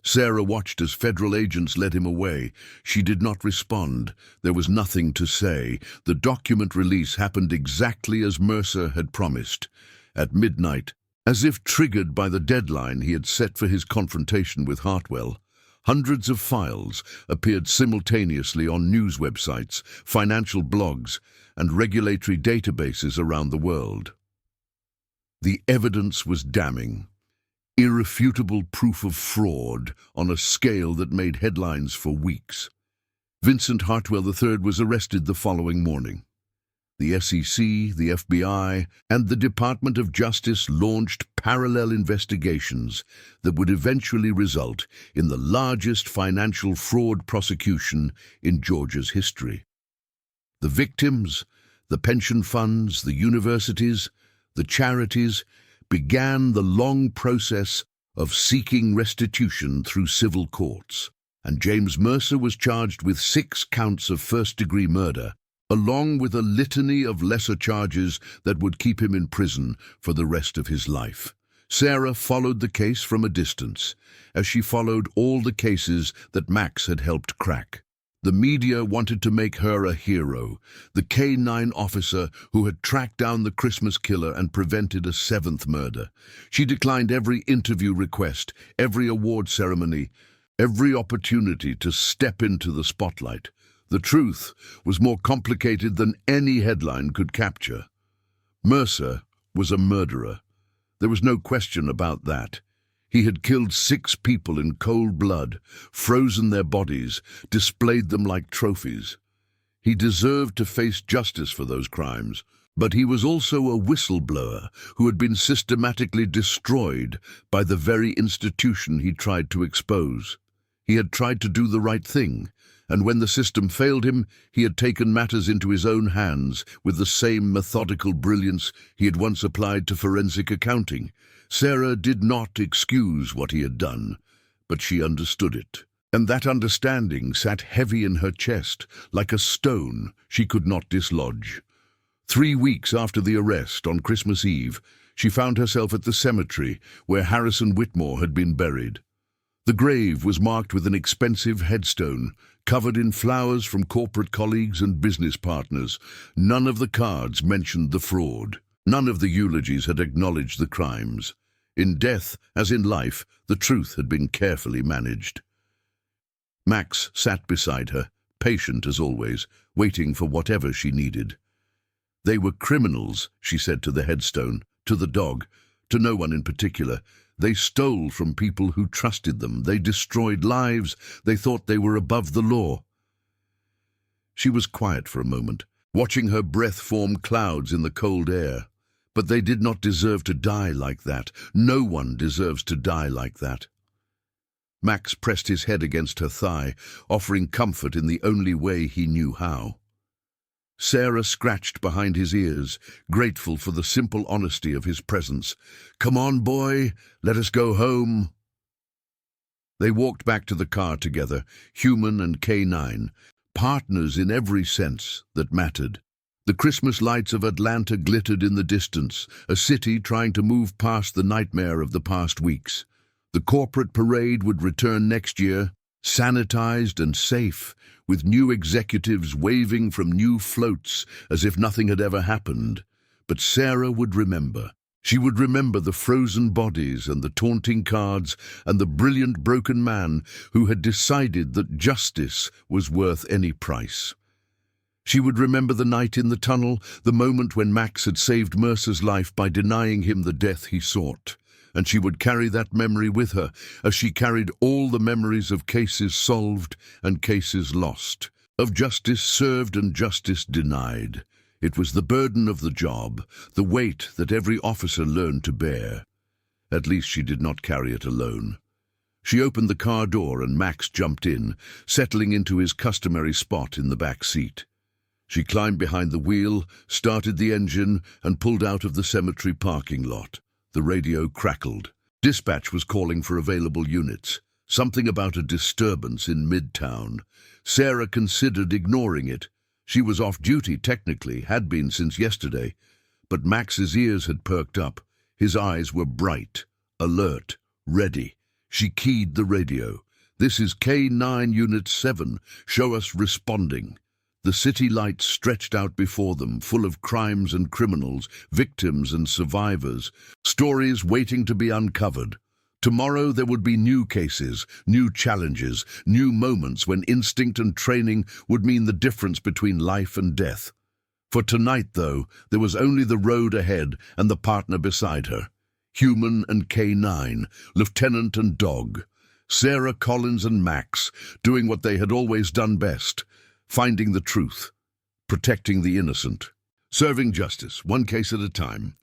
Sarah watched as federal agents led him away. She did not respond. There was nothing to say. The document release happened exactly as Mercer had promised. At midnight, as if triggered by the deadline he had set for his confrontation with Hartwell, hundreds of files appeared simultaneously on news websites, financial blogs, and regulatory databases around the world. The evidence was damning. Irrefutable proof of fraud on a scale that made headlines for weeks. Vincent Hartwell III was arrested the following morning. The SEC, the FBI, and the Department of Justice launched parallel investigations that would eventually result in the largest financial fraud prosecution in Georgia's history. The victims, the pension funds, the universities, the charities began the long process of seeking restitution through civil courts, and James Mercer was charged with 6 counts of first-degree murder, along with a litany of lesser charges that would keep him in prison for the rest of his life. Sarah followed the case from a distance, as she followed all the cases that Max had helped crack. The media wanted to make her a hero, the K-9 officer who had tracked down the Christmas killer and prevented a 7th murder. She declined every interview request, every award ceremony, every opportunity to step into the spotlight. The truth was more complicated than any headline could capture. Mercer was a murderer. There was no question about that. He had killed 6 people in cold blood, frozen their bodies, displayed them like trophies. He deserved to face justice for those crimes, but he was also a whistleblower who had been systematically destroyed by the very institution he tried to expose. He had tried to do the right thing, and when the system failed him, he had taken matters into his own hands with the same methodical brilliance he had once applied to forensic accounting. Sarah did not excuse what he had done, but she understood it. And that understanding sat heavy in her chest, like a stone she could not dislodge. 3 weeks after the arrest, on Christmas Eve, she found herself at the cemetery where Harrison Whitmore had been buried. The grave was marked with an expensive headstone, covered in flowers from corporate colleagues and business partners. None of the cards mentioned the fraud. None of the eulogies had acknowledged the crimes. In death, as in life, the truth had been carefully managed. Max sat beside her, patient as always, waiting for whatever she needed. They were criminals, she said to the headstone, to the dog, to no one in particular. They stole from people who trusted them. They destroyed lives. They thought they were above the law. She was quiet for a moment, watching her breath form clouds in the cold air. But they did not deserve to die like that. No one deserves to die like that. Max pressed his head against her thigh, offering comfort in the only way he knew how. Sarah scratched behind his ears, grateful for the simple honesty of his presence. "Come on, boy, let us go home." They walked back to the car together, human and K-9, partners in every sense that mattered. The Christmas lights of Atlanta glittered in the distance, a city trying to move past the nightmare of the past weeks. The corporate parade would return next year, sanitized and safe, with new executives waving from new floats as if nothing had ever happened. But Sarah would remember. She would remember the frozen bodies and the taunting cards and the brilliant broken man who had decided that justice was worth any price. She would remember the night in the tunnel, the moment when Max had saved Mercer's life by denying him the death he sought. And she would carry that memory with her, as she carried all the memories of cases solved and cases lost, of justice served and justice denied. It was the burden of the job, the weight that every officer learned to bear. At least she did not carry it alone. She opened the car door and Max jumped in, settling into his customary spot in the back seat. She climbed behind the wheel, started the engine, and pulled out of the cemetery parking lot. The radio crackled. Dispatch was calling for available units. Something about a disturbance in Midtown. Sarah considered ignoring it. She was off duty technically, had been since yesterday. But Max's ears had perked up. His eyes were bright, alert, ready. She keyed the radio. "This is K-9 Unit 7. Show us responding." The city lights stretched out before them, full of crimes and criminals, victims and survivors, stories waiting to be uncovered. Tomorrow there would be new cases, new challenges, new moments when instinct and training would mean the difference between life and death. For tonight, though, there was only the road ahead and the partner beside her. Human and K-9, lieutenant and dog. Sarah, Collins and Max, doing what they had always done best, finding the truth, protecting the innocent. Serving justice, one case at a time.